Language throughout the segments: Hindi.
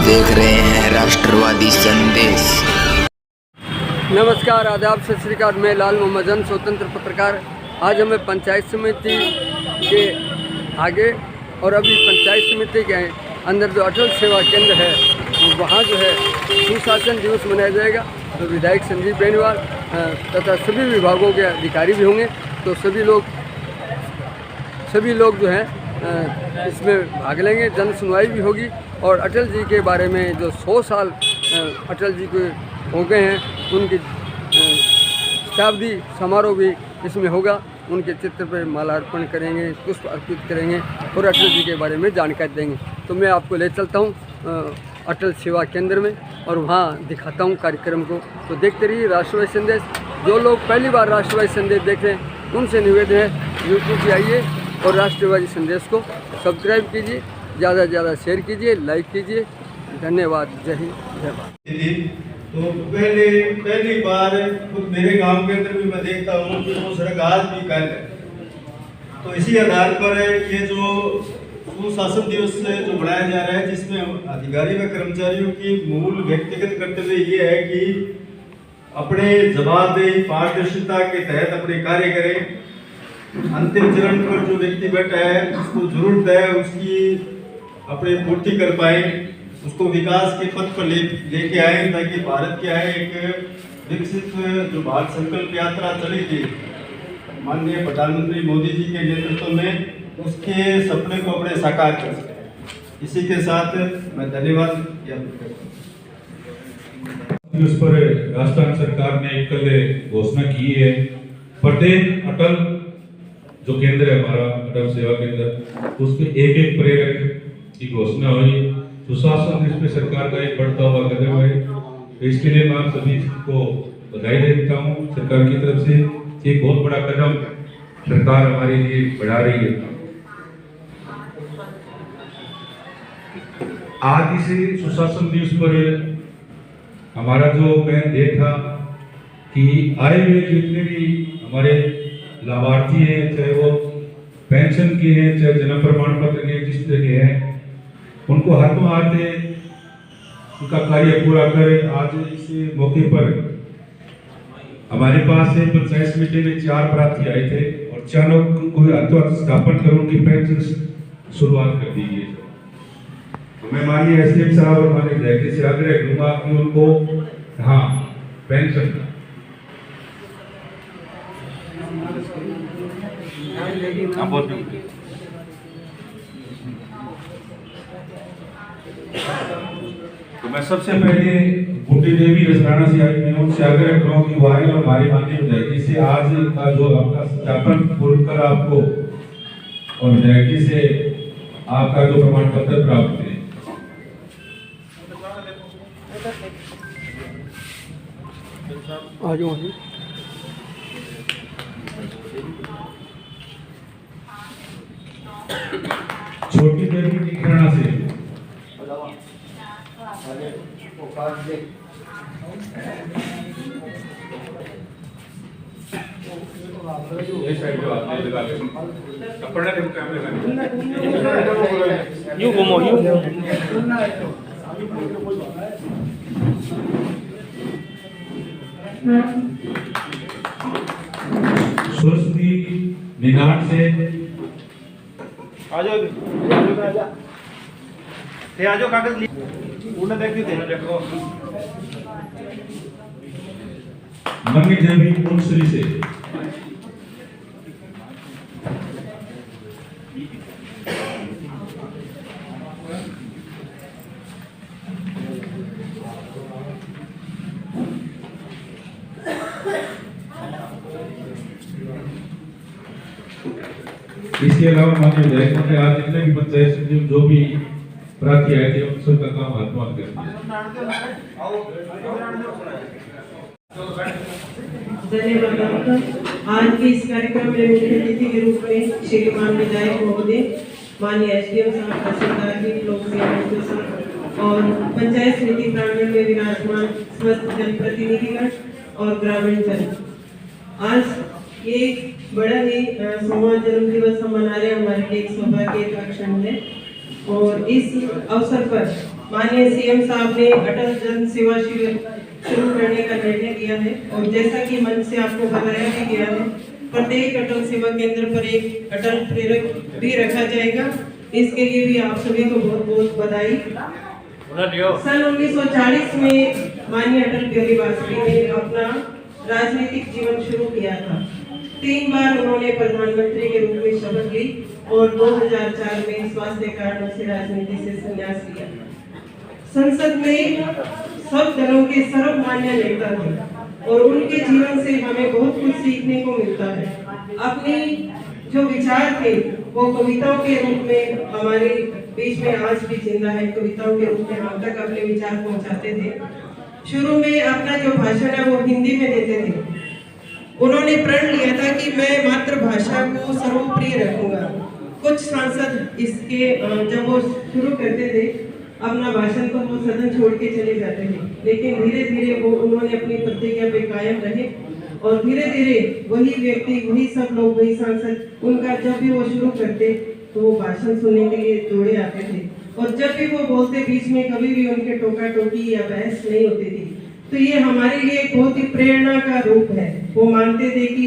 देख रहे हैं राष्ट्रवादी संदेश। नमस्कार, आदाब, सत श्री अकाल। मैं लाल मोहम्मद, स्वतंत्र पत्रकार। आज हमें पंचायत समिति के आगे और अभी पंचायत समिति के अंदर जो अटल सेवा केंद्र है वहाँ जो है सुशासन दिवस मनाया जाएगा। तो विधायक संजीव बेनीवाल तथा सभी विभागों के अधिकारी भी होंगे। तो सभी लोग जो हैं इसमें भाग लेंगे। जन सुनवाई भी होगी और अटल जी के बारे में जो 100 साल अटल जी के हो गए हैं उनकी शताब्दी समारोह भी इसमें होगा। उनके चित्र पर मालार्पण करेंगे, पुष्प अर्पित करेंगे और अटल जी के बारे में जानकारी देंगे। तो मैं आपको ले चलता हूँ अटल सेवा केंद्र में और वहाँ दिखाता हूँ कार्यक्रम को। तो देखते रहिए राष्ट्रवादी संदेश। जो लोग पहली बार राष्ट्रवादी संदेश देख रहे हैं उनसे निवेदन है यूट्यूब पे आइए और राष्ट्रवादी संदेश को सब्सक्राइब कीजिए, ज़्यादा से ज़्यादा शेयर कीजिए, लाइक कीजिए। धन्यवाद। जय हिंद, जय भारत। तो पहली बार खुद मेरे गांव के अंदर भी मैं देखता हूँ कि वो सड़क आज भी कल है। तो इसी आधार पर ये जो सुशासन दिवस जो मनाया जा रहा है, जिसमें अधिकारी व कर्मचारियों की मूल व्यक्तिगत कर्तव्य ये है कि अपने जवाबदेही पारदर्शिता के तहत अपने कार्य करें। अंतिम चरण पर जो व्यक्ति बैठा है उसको जरूरत है उसकी अपने पूर्ति कर पाए, उसको विकास के पथ पर लेके आए, ताकि भारत क्या है एक विकसित जो भारत संकल्प यात्रा चली थी माननीय प्रधानमंत्री मोदी जी के नेतृत्व में, उसके सपने को अपने साकार कर सके। इसी के साथ मैं धन्यवाद ज्ञापित करता हूँ। उस पर राजस्थान सरकार ने एक कल घोषणा की है। प्रत्येक अटल जो केंद्र है हमारा अटल सेवा केंद्र, उसमें एक प्रेरक की घोषणा हुई। सुशासन दिवस पे सरकार का एक बढ़ता हुआ कदम है। तो इसके लिए मैं आप सभी को बधाई देता हूँ सरकार की तरफ से। एक बहुत बड़ा कदम सरकार हमारे लिए बढ़ा रही है। आज इस सुशासन दिवस पर हमारा जो मैं देखा कि आए हुए जितने भी हमारे लाभार्थी हैं, चाहे वो पेंशन के हैं, चाहे जन्म प्रमाण पत्र के जिस तरह के हैं, उनको हाथों हाथ उनका कार्य पूरा करें। आज इस मौके पर हमारे पास पंचायत समिति में 4 प्रार्थी आए थे और चारों को हाथों हाथ स्थापन कर उनकी पेंशन शुरुआत कर दी गई। तो मैं माननीय एसडीएम साहब और माननीय विधायक से आग्रह करूंगा कि उनको पेंशन तो मैं सबसे पहले गुड्डी देवी रसराना से आई, मैं उनसे आग्रह करूँ कि वो आए और हमारी माननीय विधायक से आज का जो आपका सत्यापन पूर्ण कर आपको और विधायक से आपका जो प्रमाण पत्र प्राप्त है। छोटी देवी निखराना से यू घूमो यू सुस्ती निगाह से आ जाओ कागज उन्हें देखो मंगी देवी मुंसरी से इसके अलावा माननीय विधायकों ने आज जितने भी पंचायत समिति जो भी प्रार्थी आए थे उन सबका काम हाथ कर दिया। आज के इस कार्यक्रम में मुख्य अतिथि के रूप में श्रीमान विधायक महोदय, माननीय एसडीएम साहब, तहसीलदार जी, लोक सेवा और पंचायत समिति प्रांगण में विराजमान समस्त जनप्रतिनिधिगण और ग्रामीण जन, आज एक बड़ा ही समाज जन्म दिवस हम मना रहे हैं। हमारे लिए एक सौभाग्य का क्षण है और इस अवसर पर माननीय सीएम साहब ने अटल जन सेवा शिविर शुरू करने का निर्णय लिया है और जैसा कि मंच से आपको बताया भी गया है, प्रत्येक अटल सेवा केंद्र पर एक अटल प्रेरक भी रखा जाएगा। इसके लिए भी आप सभी को बहुत बहुत बधाई। सन 1940 में माननीय अटल बिहारी वाजपेयी ने अपना राजनीतिक जीवन शुरू किया था। 3 बार उन्होंने प्रधानमंत्री के रूप में शपथ ली और 2004 में स्वास्थ्य कारणों से राजनीति से संन्यास लिया। संसद में सब दलों के सर्वमान्य नेता थे और उनके जीवन से हमें बहुत कुछ सीखने को मिलता है। अपनी जो विचार थे वो कविताओं के रूप में हमारे बीच में आज भी जिंदा है। कविताओं के रूप में हम तक अपने विचार पहुंचाते थे। शुरू में अपना जो भाषण है वो हिंदी में देते थे। उन्होंने प्रण लिया था कि मैं मातृभाषा को सर्वोप्रिय रखूंगा। कुछ सांसद इसके जब वो शुरू करते थे अपना भाषण तो वो सदन छोड़ के चले जाते थे, लेकिन धीरे धीरे वो उन्होंने अपनी प्रतिज्ञा पे कायम रहे और धीरे धीरे वही व्यक्ति, वही सब लोग, वही सांसद उनका जब भी वो शुरू करते तो वो भाषण सुनने के लिए दौड़े आते थे और जब भी वो बोलते बीच में कभी भी उनके टोका टोकी या बहस नहीं होती थी। तो ये हमारे लिए एक बहुत ही प्रेरणा का रूप है। वो मानते थे कि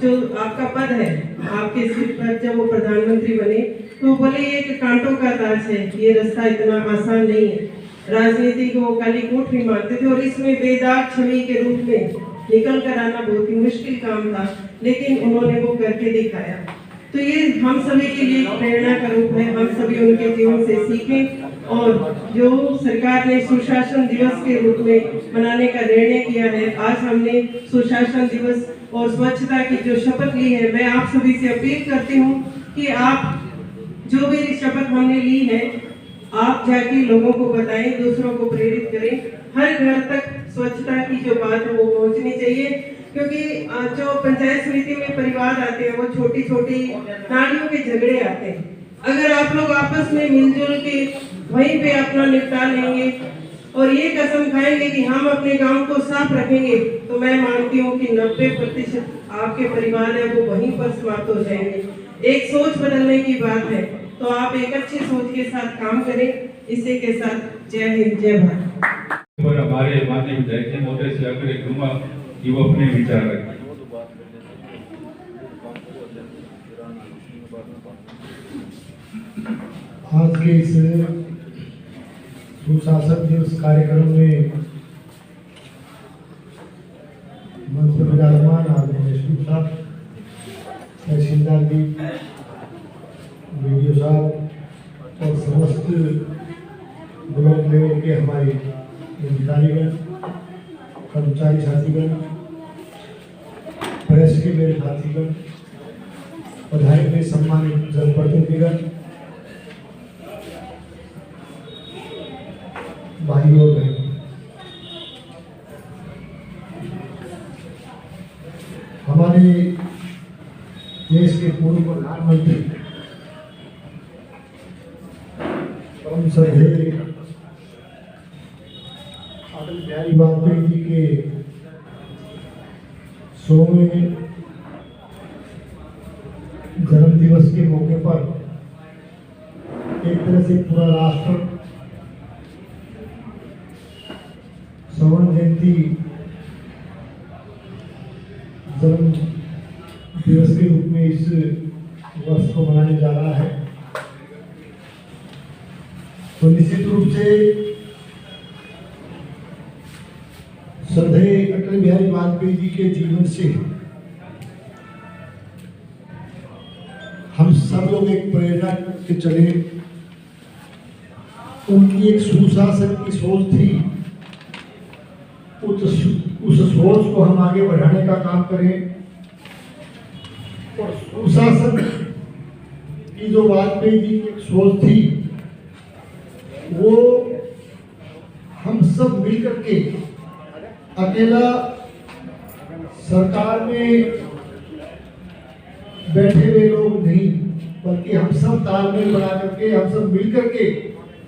जो आपका पद है आपके सिर पर, जब वो प्रधानमंत्री बने तो बोले ये एक कांटों का ताज है, ये रास्ता इतना आसान नहीं है। राजनीति को काली कोठ भी मानते थे और इसमें बेदाग छवि के रूप में निकल कर आना बहुत ही मुश्किल काम था, लेकिन उन्होंने वो करके दिखाया। तो ये हम सभी के लिए प्रेरणा का रूप है। हम सभी उनके जीवन से सीखें और जो सरकार ने सुशासन दिवस के रूप में मनाने का निर्णय किया है, आज हमने सुशासन दिवस और स्वच्छता की जो शपथ ली है, मैं आप सभी से अपील करती हूँ कि आप जो भी शपथ हमने ली है आप जाके लोगों को बताएं, दूसरों को प्रेरित करें। हर घर तक स्वच्छता की जो बात है वो पहुंचनी चाहिए, क्योंकि जो पंचायत समिति में परिवार आते हैं वो छोटी छोटी नालियों के झगड़े आते हैं। अगर आप लोग आपस में मिलजुल के वहीं पे अपना निपटा लेंगे और ये कसम खाएंगे कि हम अपने गांव को साफ रखेंगे, तो मैं मानती हूँ कि 90% आपके परिवार है वो वहीं पर समाप्त हो जाएंगे। एक सोच बदलने की बात है, तो आप एक अच्छी सोच के साथ काम करें। इसी के साथ जय हिंद, जय भारत। पर हमारे माननीय विधायक जी महोदय से आग्रह करूंगा कि वो अपने विचार रखें। आज के इस सुशासन दिवस कार्यक्रम में मंच पर विराजमान आदरणीय एसपी साहब, तहसीलदार जी, वीडियो साहब और समस्त ब्लॉक लेवल के हमारे अधिकारीगण, कर्मचारी साथीगण, प्रेस के मेरे साथीगण, बधाई में सम्मानित जनप्रतिनिधिगण, भाई और बहन, हमारे देश के पूर्व प्रधानमंत्री परम श्रद्धेय अटल बिहारी वाजपेयी जी के 100वें जन्म दिवस के मौके पर एक तरह से पूरा राष्ट्र स्वर्ण जयंती जन्म दिवस के रूप में इस वर्ष को मनाने जा रहा है। तो निश्चित रूप से श्रद्धेय अटल बिहारी वाजपेयी जी के जीवन से हम सब लोग एक प्रेरणा के चले। उनकी एक सुशासन की सोच थी, उस सोच को हम आगे बढ़ाने का काम करें और सुशासन की जो वाजपेयी जी की एक सोच थी वो हम सब मिलकर के, अकेला सरकार में बैठे हुए लोग नहीं, बल्कि हम सब तालमेल बना करके, हम सब मिलकर के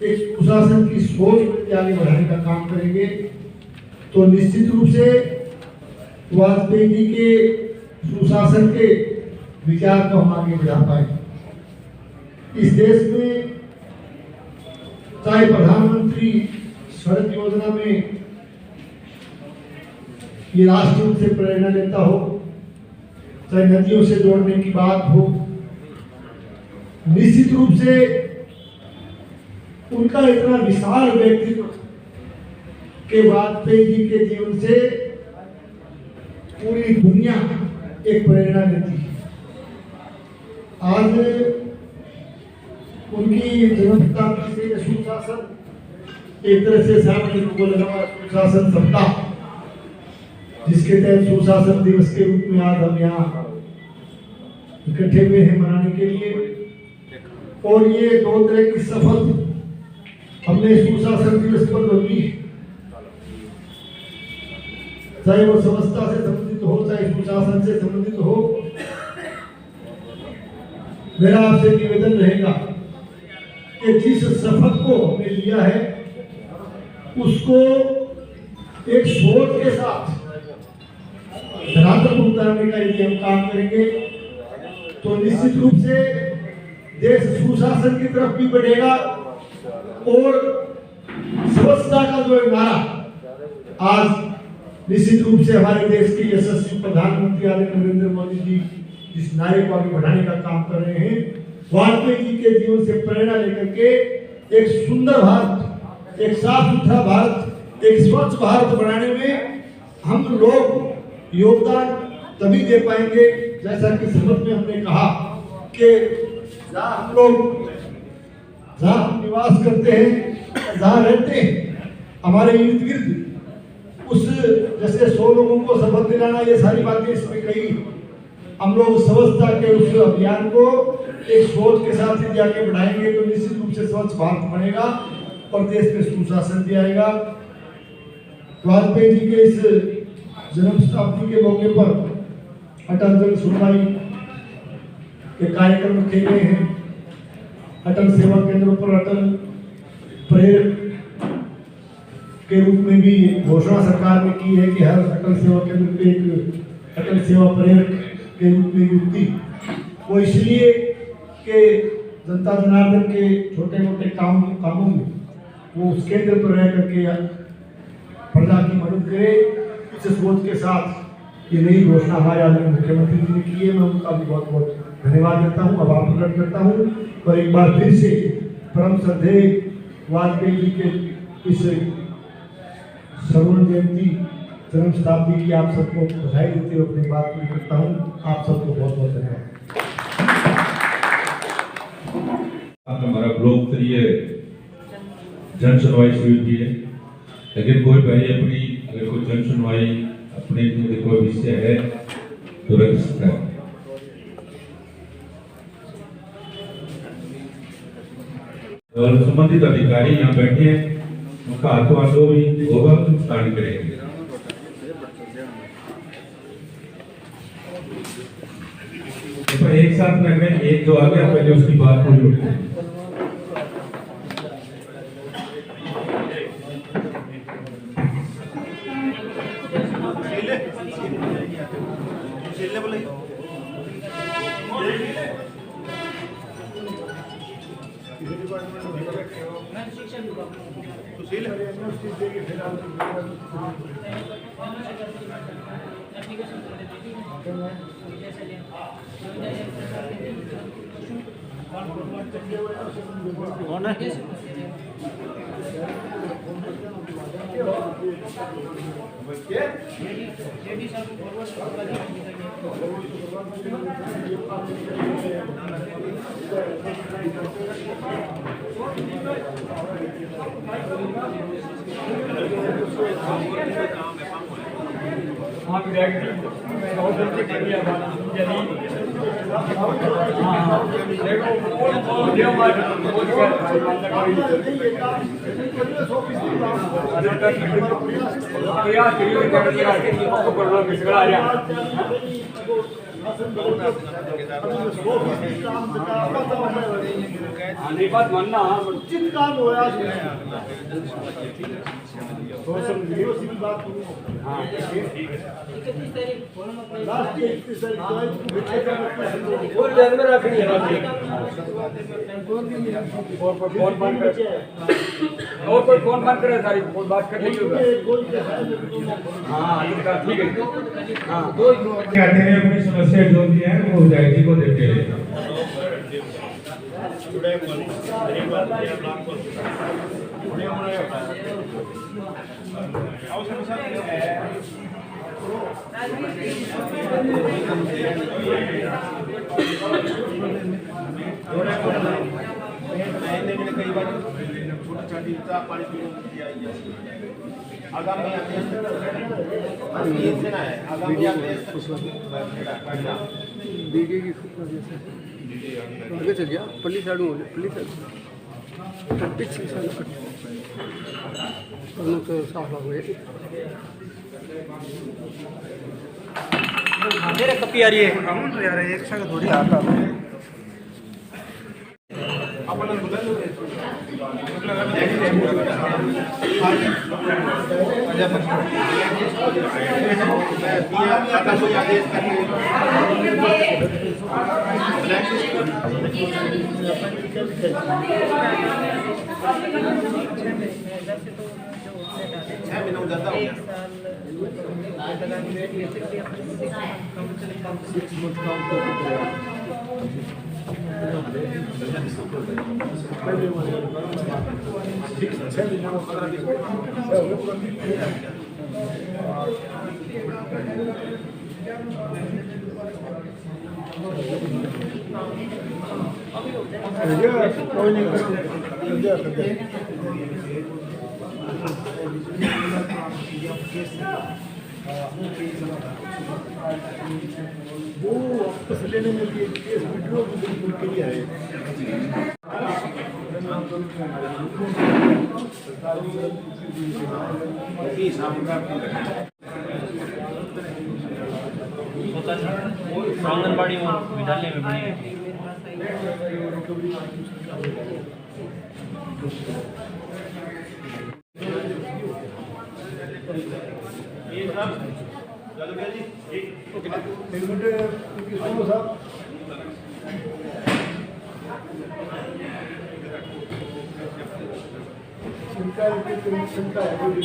एक सुशासन की सोच को आगे बढ़ाने का काम करेंगे। तो निश्चित रूप से वाजपेयी जी के सुशासन के विचार को हम आगे बढ़ा पाए। इस देश में चाहे प्रधानमंत्री सड़क योजना में ये राष्ट्र उनसे प्रेरणा लेता हो, चाहे नदियों से जोड़ने की बात हो, निश्चित रूप से उनका इतना विशाल व्यक्तित्व के वाजपेयी जी के जीवन से पूरी दुनिया एक प्रेरणा लेती है। आज उनकी जन्मशताब्दी से सुशासन एक तरह से सामने को लगा सुशासन सप्ताह, जिसके तहत सुशासन दिवस के रूप में आज हम यहाँ इकट्ठे हुए हैं मनाने के लिए। और ये 2 तरह की शपथ हमने सुशासन दिवस पर ली, चाहे वो समस्ता से संबंधित हो, चाहे सुशासन से संबंधित हो। मेरा आपसे निवेदन रहेगा कि जिस शपथ को हमने लिया है उसको एक सोच के साथ धरातल पर उतारने का यदि हम काम करेंगे तो निश्चित रूप से देश सुशासन की तरफ भी बढ़ेगा। और स्वच्छता का जो नारा आज निश्चित रूप से हमारे देश के यशस्वी प्रधानमंत्री आदरणीय नरेंद्र मोदी जी जिस नारे को आगे बढ़ाने का काम कर रहे हैं, वाजपेयी जी के जीवन से प्रेरणा लेकर के एक सुंदर भारत, एक साफ सुथरा भारत, एक स्वच्छ भारत बनाने में हम लोग योगदान तभी दे पाएंगे जैसा कि शपथ में हमने कहा कि जहाँ हम लोग हम निवास करते हैं, जहाँ रहते हैं, हमारे इर्द गिर्द उस जैसे 100 लोगों को शपथ दिलाना, ये सारी बातें इसमें कही। हम लोग स्वच्छता के उस अभियान को एक सोच के साथ ही आगे बढ़ाएंगे तो निश्चित रूप से स्वच्छ भारत बनेगा और देश में सुशासन भी आएगा। वाजपेयी जी के इस जन्म शताब्दी के मौके पर अटल जन सुनवाई के कार्यक्रम रखे गए हैं। अटल सेवा केंद्रों पर अटल प्रेरक के रूप में भी घोषणा सरकार ने की है कि हर अटल सेवा केंद्र पे एक अटल सेवा प्रेरक के रूप में नियुक्ति, वो इसलिए कि जनता जनार्दन के छोटे मोटे कामों में वो उस केंद्र पर रह करके प्रजा की मदद करे। इस सोच के साथ ये नई घोषणा हमारे आदरणीय मुख्यमंत्री जी ने की है। मैं उनका भी बहुत बहुत धन्यवाद देता हूँ, आभार प्रकट करता हूँ। और एक बार फिर से परम श्रद्धेय वाजपेयी जी के इस स्वर्ण जयंती जन्म शताब्दी की आप सबको बधाई देते हुए अपनी बात पूरी करता हूँ। आप सबको बहुत बहुत धन्यवाद। हमारा ब्लॉक स्तरीय जन सुनवाई शुरू की है, लेकिन कोई भाई अपनी अगर कोई जन सुनवाई अपने कोई विषय है तो रख सकता है। और संबंधित अधिकारी यहाँ बैठे हैं, उनका हाथों हाथों भी होगा तो स्टार्ट करेंगे। तो एक साथ में अगर एक जो आ गया पहले उसकी बात पूरी उठती है। कौन है? बात मानना उचित काम होया बात लास्ट 31 तारीख वो ध्यान में रखनी है और कोई फोन बंद करे सारी बात करने की हाँ ठीक है हाँ कहते हैं अपनी समस्या जो भी है वो उदय जी को देते हैं कई बार छोटी छोटी पानी पीने आगामी बीके की आगे चल गया पल्ली साइड में पल्ली साइड पीछे साइड तो साफ हो गए मेरे कपी आ रही है यार एक साथ थोड़ी आता वो वापस लेने में भी केस विड्रॉ के लिए है आंगनबाड़ी विद्यालय में बनी है शंका है कोई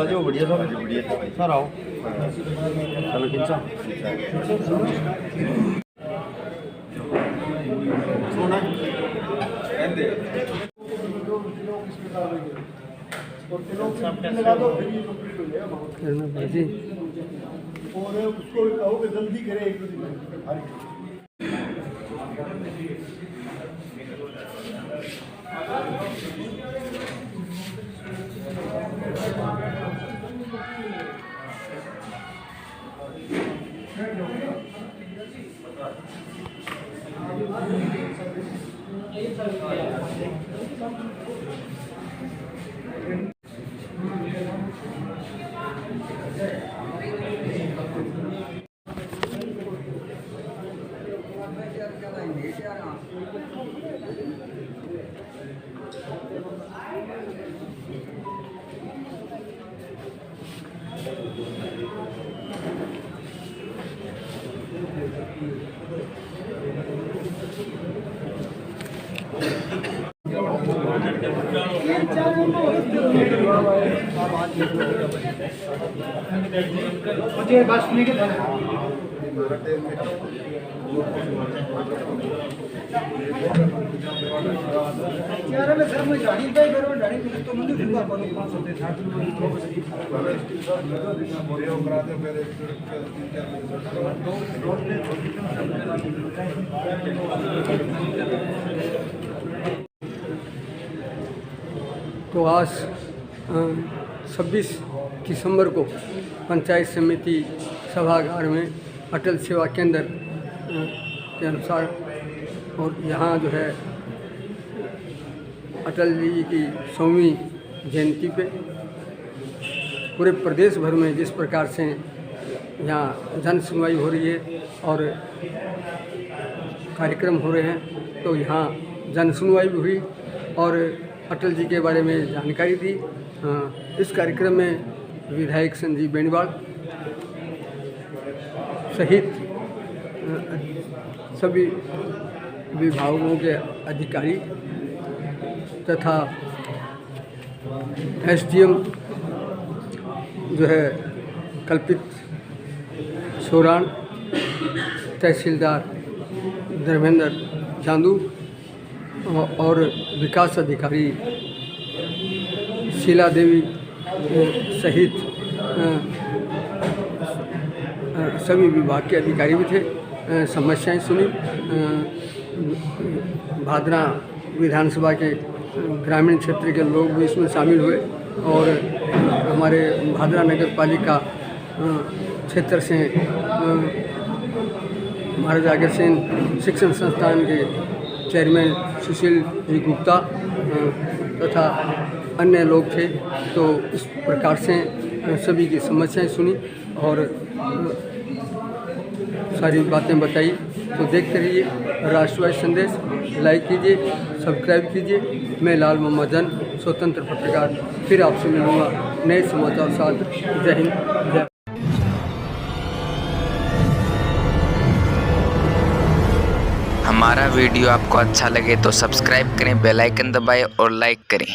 जो बढ़िया सर आओ चलो खींचा सोना और उसको कहो कि जल्दी करे मुझे बस सुनने के यार मैं सर मैं गाड़ी पे करो गाड़ी पे तो मुझे दूंगा पर 500 तो आज 26 दिसंबर को पंचायत समिति सभागार में अटल सेवा केंद्र के अनुसार और यहाँ जो है अटल जी की 100वीं जयंती पे पूरे प्रदेश भर में जिस प्रकार से यहाँ जन सुनवाई हो रही है और कार्यक्रम हो रहे हैं, तो यहाँ जन सुनवाई भी हुई और अटल जी के बारे में जानकारी दी। इस कार्यक्रम में विधायक संजीव बेनीवाल सहित सभी विभागों के अधिकारी तथा एसडीएम जो है कल्पित सोरान, तहसीलदार धर्मेंद्र चांदू और विकास अधिकारी शीला देवी सहित सभी विभाग के अधिकारी भी थे। समस्याएं सुनी। भादरा विधानसभा के ग्रामीण क्षेत्र के लोग भी इसमें शामिल हुए और हमारे भादरा नगर पालिका क्षेत्र से महाराजा अग्रसेन शिक्षण संस्थान के चेयरमैन सुशील जी गुप्ता तथा अन्य लोग थे। तो इस प्रकार से सभी की समस्याएं सुनी और सारी बातें बताई। तो देखते रहिए राष्ट्रवादी संदेश, लाइक कीजिए, सब्सक्राइब कीजिए। मैं लाल मोहम्मद जन, स्वतंत्र पत्रकार, फिर आपसे मिलूँगा नए समाचार साथ। जय हिंद, जय। हमारा वीडियो आपको अच्छा लगे तो सब्सक्राइब करें, बेल आइकन दबाएं और लाइक करें।